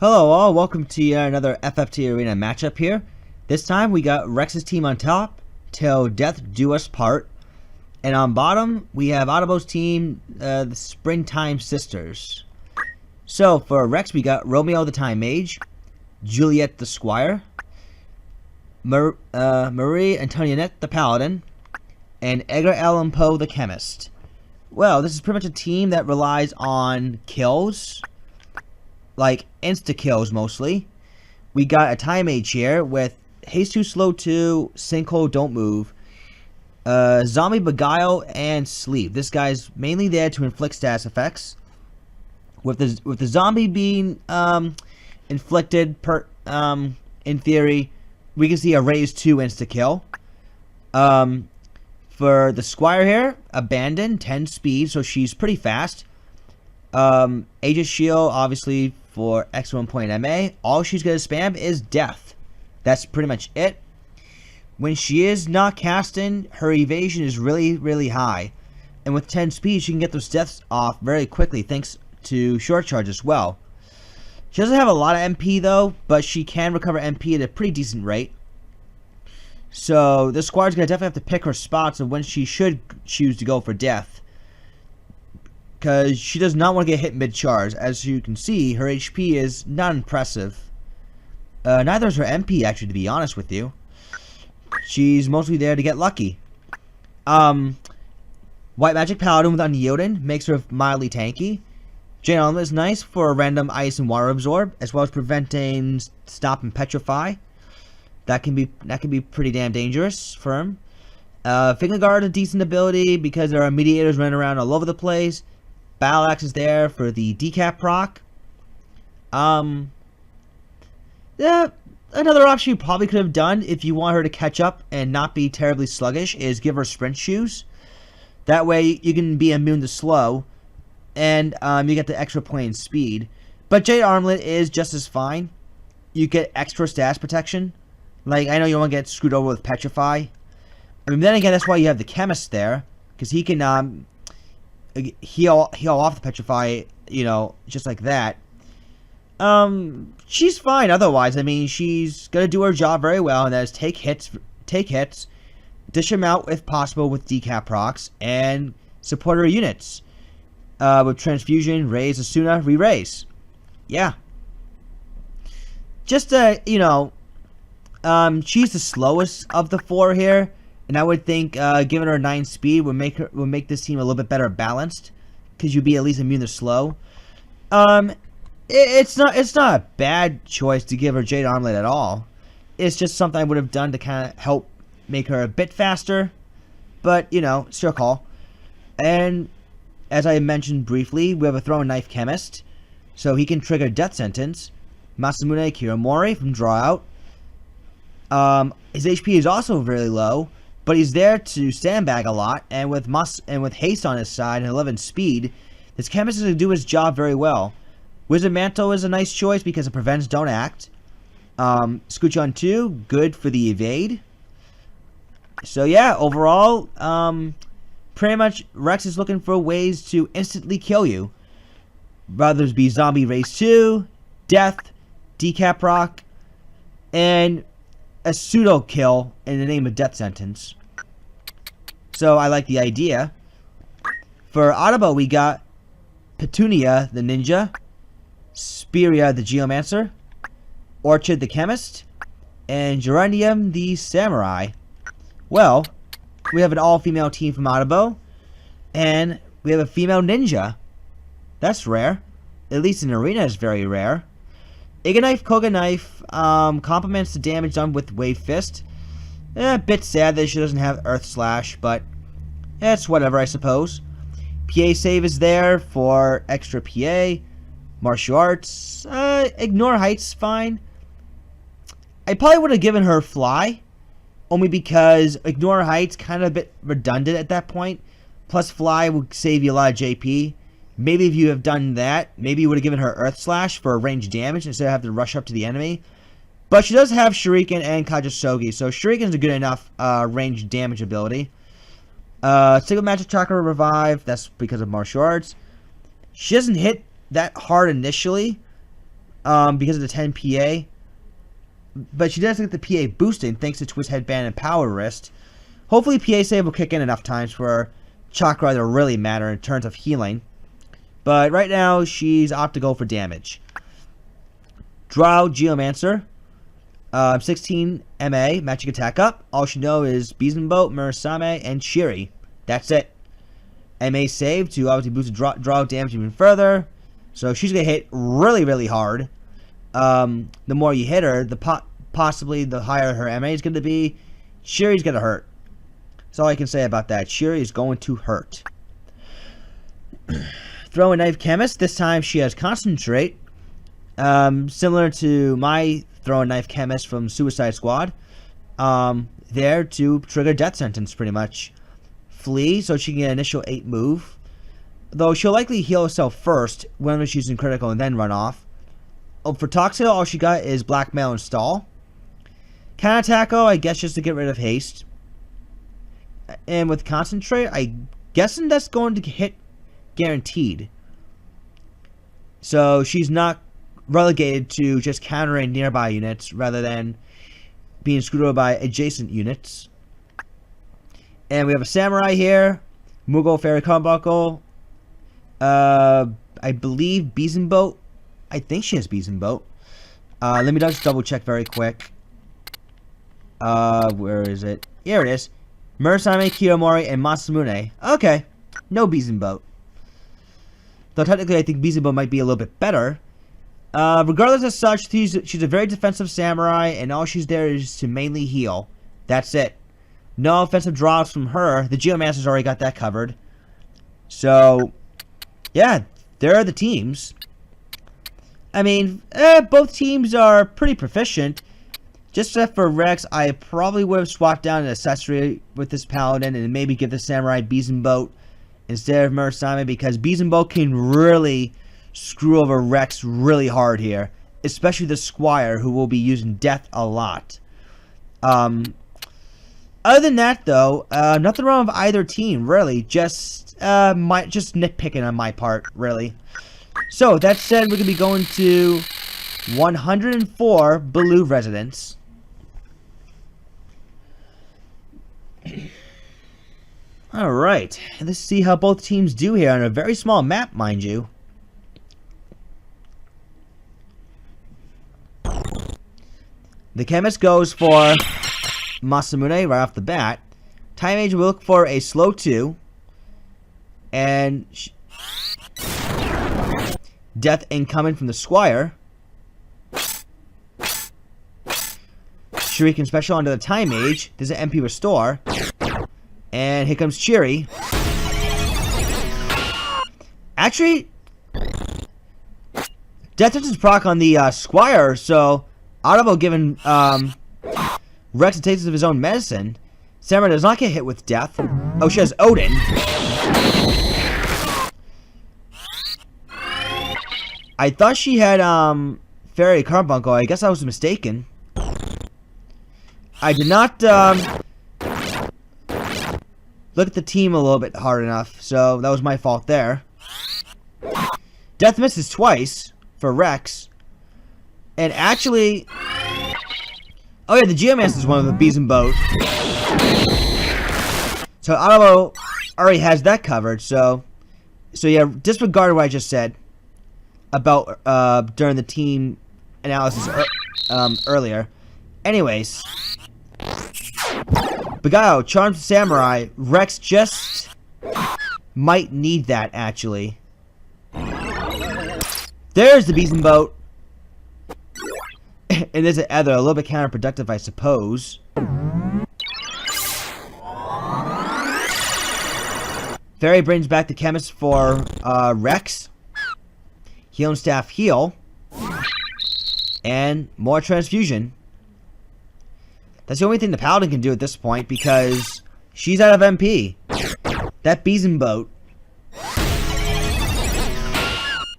Hello all, welcome to another FFT Arena matchup here. This time we got Reks' team on top, till death do us part. And on bottom, we have Otabo's team, the Springtime Sisters. So for Reks, we got Romeo the Time Mage, Juliet the Squire, Marie Antoinette the Paladin, and Edgar Allan Poe the Chemist. Well, this is pretty much a team that relies on kills, like insta-kills mostly. We got a Time Mage here with Haste Too Slow 2, Sinkhole Don't Move, Zombie Beguile, and Sleep. This guy's mainly there to inflict status effects. With the zombie being inflicted in theory, we can see a raise 2 insta-kill. For the Squire here, Abandon, 10 speed, so she's pretty fast. Aegis Shield, obviously, for extra 1 point MA. All she's going to spam is Death. That's pretty much it. When she is not casting, her evasion is really, really high. And with 10 speed, she can get those deaths off very quickly, thanks to Short Charge as well. She doesn't have a lot of MP, though, but she can recover MP at a pretty decent rate. So, this squad's going to definitely have to pick her spots of when she should choose to go for Death. Because she does not want to get hit mid-charge. As you can see, her HP is not impressive. Neither is her MP, actually, to be honest with you. She's mostly there to get lucky. White Magic Paladin with Unyielding makes her mildly tanky. Jade Armlet is nice for a random Ice and Water Absorb, as well as preventing Stop and Petrify. That can be pretty damn dangerous for him. Figling Guard, a decent ability because there are mediators running around all over the place. Battle Axe is there for the decap proc. Yeah, another option you probably could have done if you want her to catch up and not be terribly sluggish is give her sprint shoes. That way you can be immune to slow, and you get the extra point speed. But Jade Armlet is just as fine. You get extra status protection. Like, I know you don't want to get screwed over with Petrify. I mean, then again, that's why you have the Chemist there, because he can heal off the Petrify, you know, just like that. She's fine otherwise. I mean, she's gonna do her job very well, and that is take hits, dish them out if possible with decap procs, and support her units with transfusion, raise, Asuna, re-raise. Yeah. Just you know, she's the slowest of the 4 here. And I would think giving her 9 speed would make this team a little bit better balanced, because you'd be at least immune to slow. It's not a bad choice to give her Jade Armlet at all. It's just something I would have done to kind of help make her a bit faster. But you know, it's your call. And as I mentioned briefly, we have a Throwing Knife Chemist, so he can trigger Death Sentence. Masamune Kiramori from Draw Out. His HP is also very low, but he's there to sandbag a lot, and with haste on his side and 11 speed, this Chemist is going to do his job very well. Wizard Mantle is a nice choice because it prevents Don't Act. Scooch on 2, good for the evade. So yeah, overall, pretty much Reks is looking for ways to instantly kill you. Whether it be Zombie Race 2, Death, Decap Proc, and a pseudo kill in the name of Death Sentence. So I like the idea. For Otabo, we got Petunia the Ninja, Spiria the Geomancer, Orchid the Chemist, and Geranium the Samurai. Well, we have an all-female team from Otabo, and we have a female ninja. That's rare. At least in Arena is very rare. Ignite Koga Knife complements the damage done with Wave Fist. A bit sad that she doesn't have Earth Slash, but it's whatever, I suppose. PA Save is there for extra PA. Martial Arts. Ignore Heights, fine. I probably would have given her Fly, only because Ignore Heights kind of a bit redundant at that point. Plus Fly would save you a lot of JP. Maybe if you have done that, maybe you would have given her Earth Slash for ranged damage instead of having to rush up to the enemy. But she does have Shuriken and Kajasogi, so Shuriken is a good enough ranged damage ability. Single Magic Chakra Revive, that's because of Martial Arts. She doesn't hit that hard initially, because of the 10 PA. But she does get the PA boosting thanks to Twist Headband and Power Wrist. Hopefully PA Save will kick in enough times for Chakra to really matter in terms of healing. But right now, she's opt to go for damage. Drow Geomancer. 16 MA, magic attack up. All she knows is Bezenboat, Murasame, and Shiri. That's it. MA save to obviously boost the draw damage even further. So she's going to hit really, really hard. The more you hit her, possibly the higher her MA is going to be. Shiri's going to hurt. That's all I can say about that. Shiri is going to hurt. Throw a Knife Chemist. This time she has Concentrate. Similar to my Throw a Knife Chemist from Suicide Squad. There to trigger Death Sentence, pretty much. Flee, so she can get initial 8 move. Though she'll likely heal herself first, when she's using critical, and then run off. Oh, for Toxio, all she got is Blackmail and Stall. Counterattack, I guess just to get rid of haste. And with Concentrate, I'm guessing that's going to hit guaranteed. So she's not relegated to just countering nearby units rather than being screwed over by adjacent units. And we have a Samurai here. Mughal Fairy Carbuncle. I believe Bezenboat. I think she has Bezenboat. Let me just double check very quick. Where is it? Here it is. Murasame, Kiyomori, and Masamune. Okay. No Bezenboat. Though technically I think Bezenboat might be a little bit better. Regardless of such, she's a very defensive samurai, and all she's there is to mainly heal. That's it. No offensive draws from her. The Geomancer's already got that covered. So, yeah, there are the teams. I mean, both teams are pretty proficient. Just except for Reks, I probably would have swapped down an accessory with this paladin and maybe give the samurai Bezenboat instead of Murasame, because Bezenboat can really screw over Reks really hard here, especially the Squire, who will be using death a lot. Other than that, though, nothing wrong with either team, really. Just nitpicking on my part, really. So, that said, we're going to be going to 104 Blue residents. Alright, let's see how both teams do here on a very small map, mind you. The Chemist goes for Masamune right off the bat. Time Mage will look for a slow 2. And Death incoming from the Squire. Shuriken special onto the Time Mage. There's an MP restore. And here comes Chiri. Actually, Death touches proc on the Squire, so Otabo giving Reks a taste of his own medicine. Samurai does not get hit with death. Oh, she has Odin. I thought she had Fairy Carbuncle. I guess I was mistaken. I did not look at the team a little bit hard enough, so that was my fault there. Death misses twice for Reks. And actually, oh yeah, the Geomancer is one of the Bezenboat. So Otabo already has that covered. So yeah, disregard what I just said about during the team analysis earlier. Anyways, Beguile, Charmed Samurai. Reks just might need that actually. There's the Bezenboat. And there's an Ether, a little bit counterproductive, I suppose. Fairy brings back the Chemist for Reks. Healing Staff heal. And more transfusion. That's the only thing the Paladin can do at this point, because she's out of MP. That Bezenboat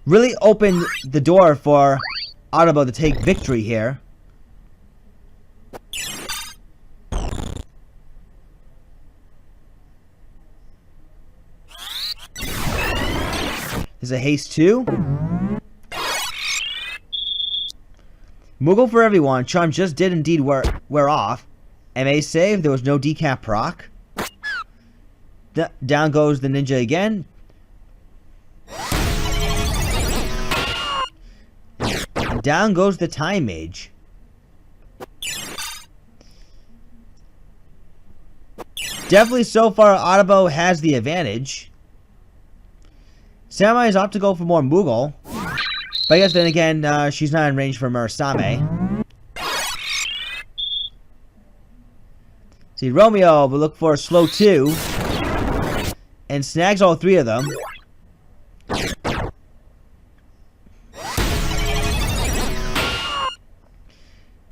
really opened the door for Otabo to take victory here. There's a haste 2. Moogle for everyone. Charm just did indeed wear off. MA save. There was no decap proc. Down goes the ninja again. Down goes the time mage. Definitely so far, Otabo has the advantage. Samurai is opt to go for more Moogle. But I guess then again, she's not in range for Murasame. See, Romeo will look for a slow 2. And snags all 3 of them.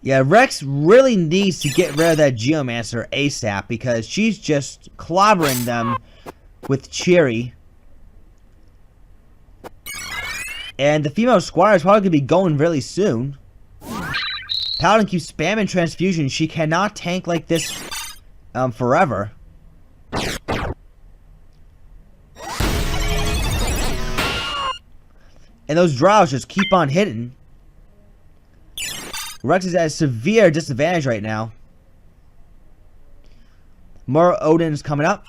Yeah, Reks really needs to get rid of that Geomancer ASAP because she's just clobbering them with Cherry. And the female Squire is probably going to be going really soon. Paladin keeps spamming transfusion. She cannot tank like this forever. And those drows just keep on hitting. Reks is at a severe disadvantage right now. More Odin's coming up.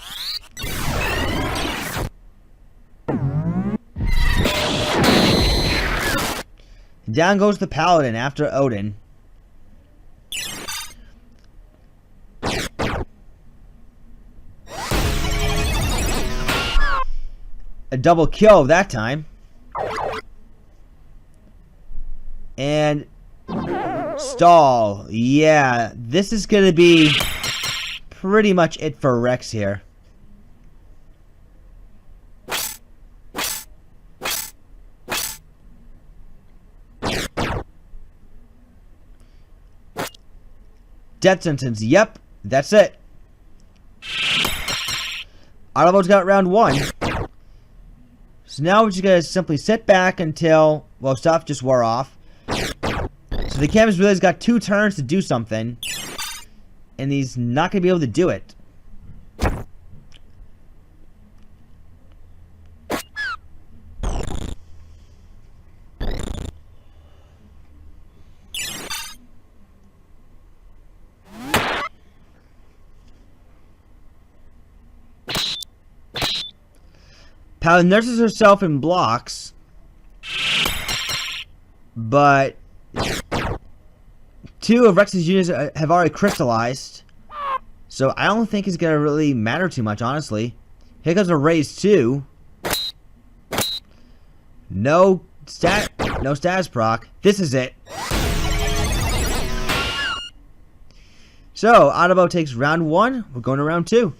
Down goes the Paladin after Odin. A double kill that time. And stall. Yeah, this is going to be pretty much it for Reks here. Death sentence. Yep, that's it. Otabo's got round 1. So now we're just going to simply sit back until, well, stuff just wore off. So the Campus Really's got 2 turns to do something. And he's not going to be able to do it. Paladin nurses herself in blocks. But 2 of Rex's units have already crystallized. So I don't think it's going to really matter too much, honestly. Here comes a raise 2. No status proc. This is it. So, Otabo takes round 1. We're going to round 2.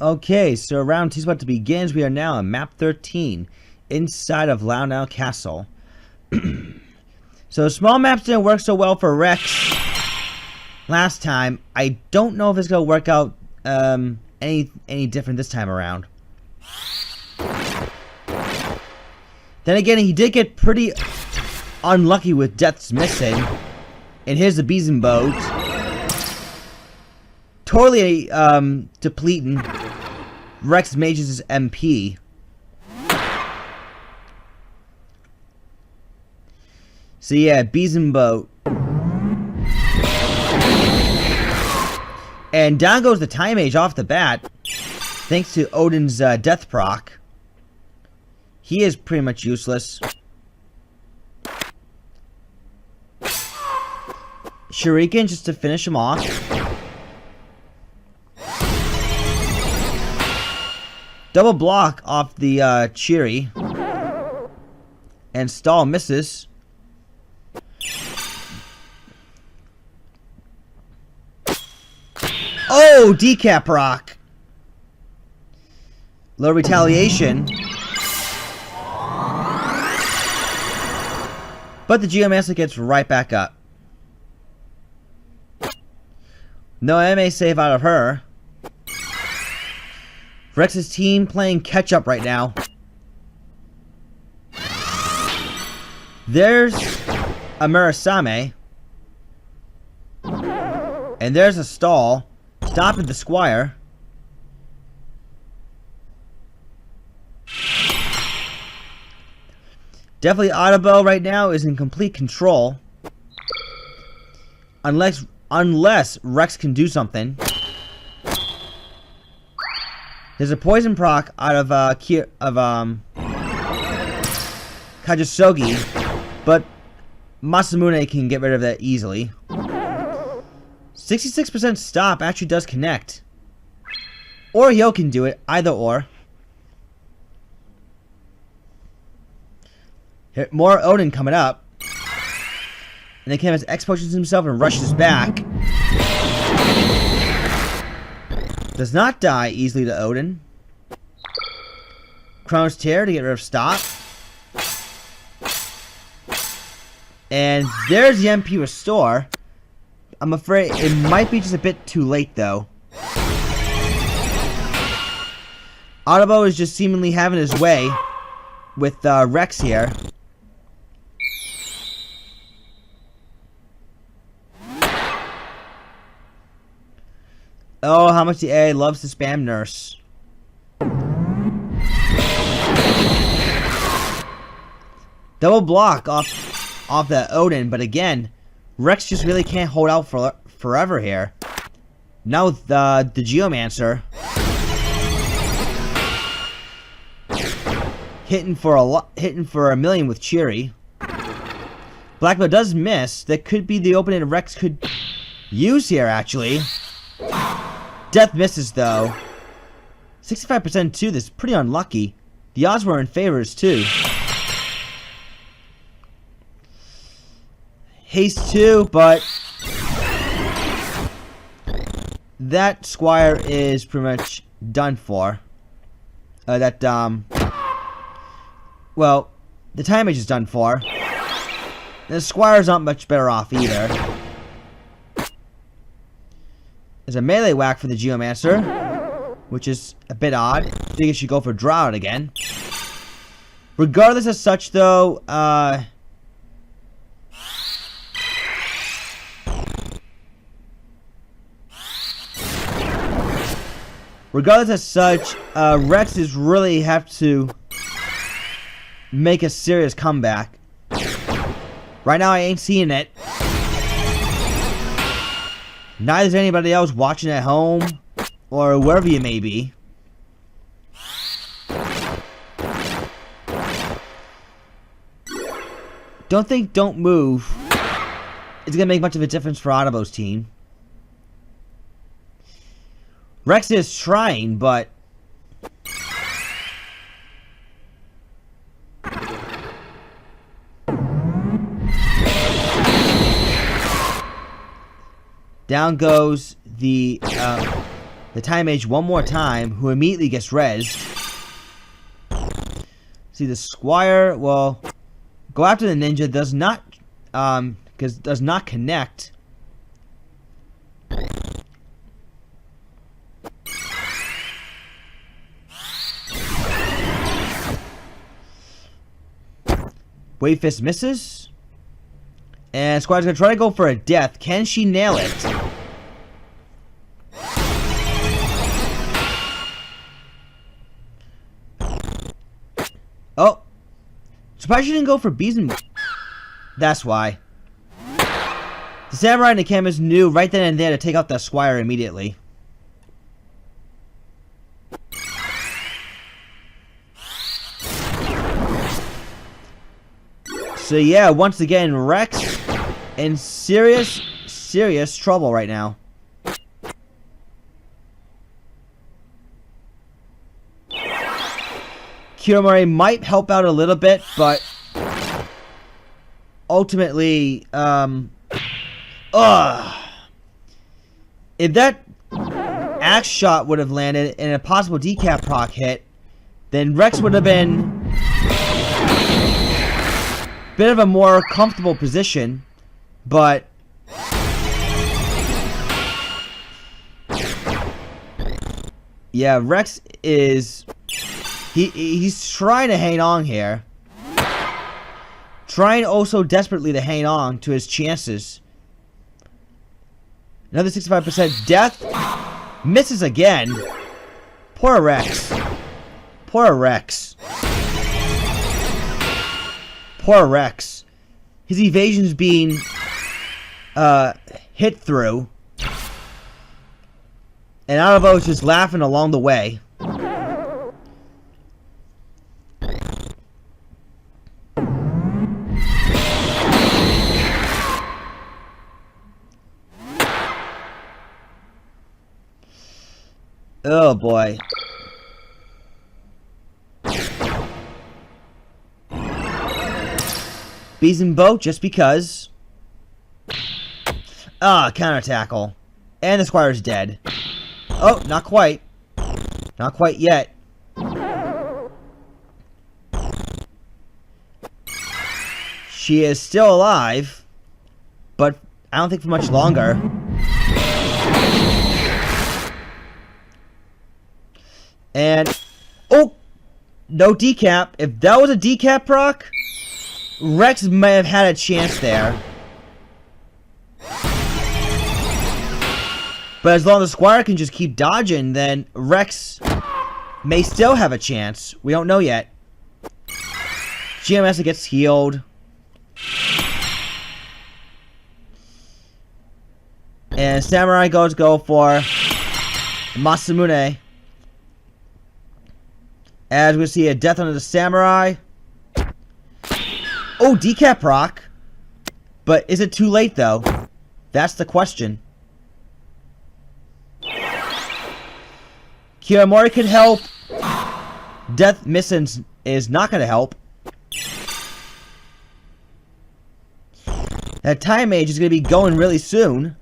Okay, so round 2 is about to begin. We are now on map 13, inside of Launau Castle. So small maps didn't work so well for Reks last time. I don't know if it's going to work out any different this time around. Then again, he did get pretty unlucky with Death's Missing. And here's the Beeson Boat. Totally depleting Reks Mage's MP. So yeah, Beeson Boat. And down goes the Time Mage off the bat. Thanks to Odin's death proc. He is pretty much useless. Shuriken just to finish him off. Double block off the Cheery. And stall misses. Oh, decap rock. Low retaliation. But the Geomancer gets right back up. No MA save out of her. Rex's team playing catch up right now. There's a Murasame. And there's a stall. Stopping the Squire. Definitely Otabo right now is in complete control. Unless Reks can do something. There's a poison proc out of Kajasogi, but Masamune can get rid of that easily. 66% stop actually does connect. Or Yo can do it, either or. Here, more Odin coming up. And then Canvas X potions himself and rushes back. Does not die easily to Odin. Chrono's Tear to get rid of stop. And there's the MP Restore. I'm afraid it might be just a bit too late though. Otabo is just seemingly having his way with Reks here. Oh, how much the AI loves to spam Nurse. Double block off that Odin, but again, Reks just really can't hold out for forever here. Now the Geomancer hitting for a million with Cheery. Black Belt does miss. That could be the opening Reks could use here actually. Death misses though. 65% too. This is pretty unlucky. The odds were in favors too. Haste 2, but that Squire is pretty much done for. Well, the time mage is done for. The Squire's not much better off either. There's a melee whack for the Geomancer, which is a bit odd. I think it should go for Drought again. Regardless of such though, Reks is really have to make a serious comeback. Right now I ain't seeing it. Neither is anybody else watching at home or wherever you may be. Don't move. It's gonna make much of a difference for Otabo's team. Reks is trying, but down goes the Time Mage one more time, who immediately gets rezzed. See, the Squire will go after the Ninja. Does not connect. Wave Fist misses. And Squire's gonna try to go for a death. Can she nail it? Oh. Surprised she didn't go for bees and... That's why. The Samurai and the Camus knew right then and there to take out the Squire immediately. So yeah, once again, Reks in serious trouble right now. Kiromori might help out a little bit, but ultimately, if that axe shot would have landed in a possible decap proc hit, then Reks would have been bit of a more comfortable position, but yeah, Reks is he's trying to hang on here, trying also desperately to hang on to his chances. Another 65% death, misses again. Poor Reks. Poor Reks. His evasion's being hit through. And Otabo is just laughing along the way. Oh boy. Bees and boat just because. Counter tackle. And the Squire's dead. Oh, not quite. Not quite yet. She is still alive, but I don't think for much longer. And, oh, no decap. If that was a decap proc, Reks may have had a chance there. But as long as Squire can just keep dodging, then Reks may still have a chance. We don't know yet. GMS gets healed. And Samurai goes go for Masamune. As we see a death under the Samurai. Oh, decap proc. But is it too late, though? That's the question. Kiramori could help. Death missing is not going to help. That time mage is going to be going really soon.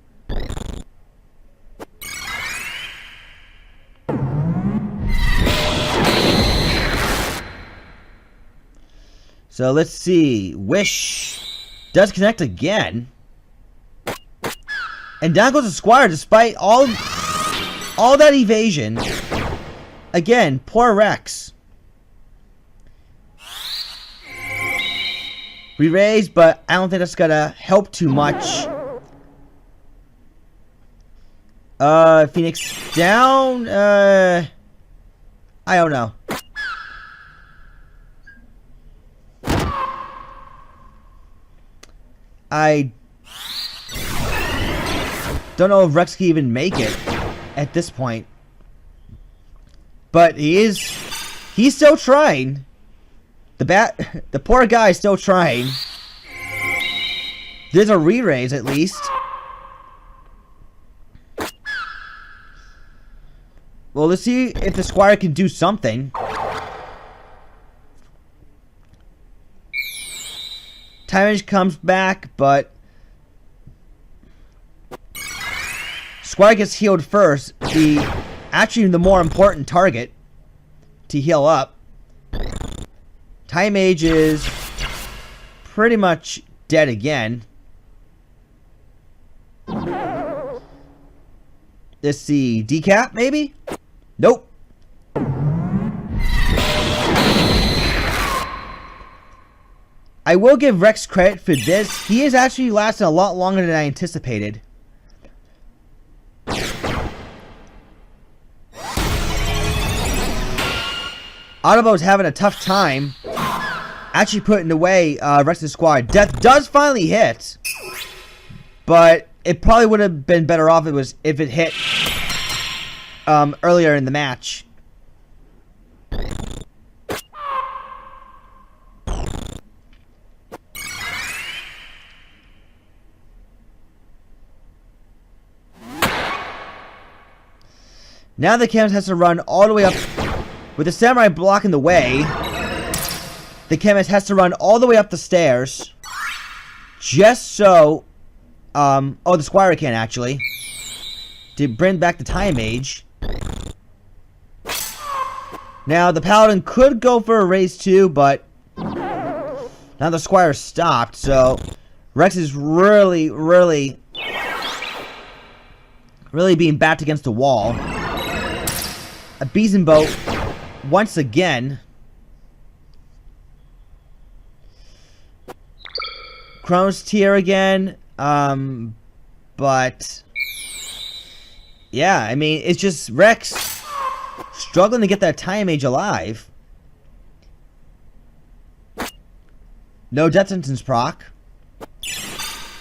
So let's see. Wish does connect again. And down goes the Squire despite all that evasion. Again, poor Reks. Re-raise, but I don't think that's gonna help too much. Phoenix down? I don't know. I don't know if Reks can even make it at this point. But he's still trying. The poor guy is still trying. There's a re-raise at least. Well, let's see if the Squire can do something. Tyrant comes back, but Squire gets healed first. Actually the more important target to heal up. Time Mage is pretty much dead again. Let's see, decap maybe? Nope. I will give Reks credit for this. He is actually lasting a lot longer than I anticipated. Otabo's having a tough time actually putting away Reks' squad. Death does finally hit, but it probably would have been better off if it hit earlier in the match. Now the Chemist has to run all the way up. With the Samurai blocking the way, the Chemist has to run all the way up the stairs. Just so... oh, the Squire can actually. To bring back the Time Mage. Now, the Paladin could go for a raise too, but... now the Squire stopped, so... Reks is really being backed against the wall. A Beeson Boat, once again. Chronos tier again. But... yeah, I mean, it's just Reks struggling to get that Time Mage alive. No death sentence proc.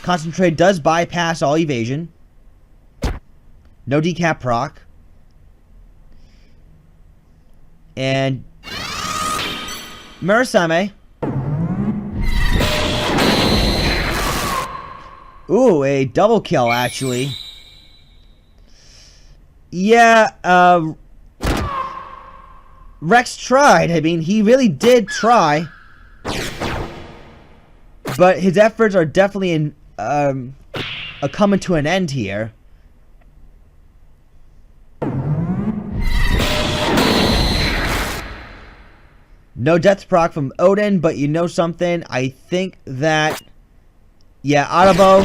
Concentrate does bypass all evasion. No decap proc. And Murasame. Ooh, a double kill, actually. Yeah, Reks tried. I mean, he really did try. But his efforts are definitely coming to an end here. No death proc from Odin, but you know something? I think that, yeah, Otabo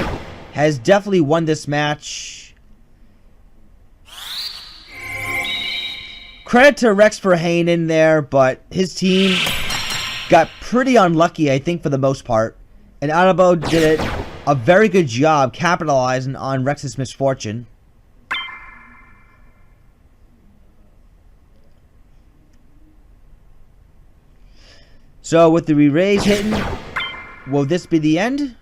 has definitely won this match. Credit to Reks for hanging in there, but his team got pretty unlucky, I think, for the most part. And Otabo did a very good job capitalizing on Reks' misfortune. So, with the re-raise hitting, will this be the end?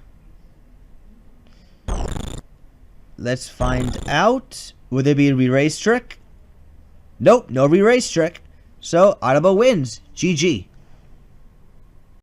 Let's find out. Will there be a re-raise trick? Nope, no re-raise trick. So, Otabo wins. GG.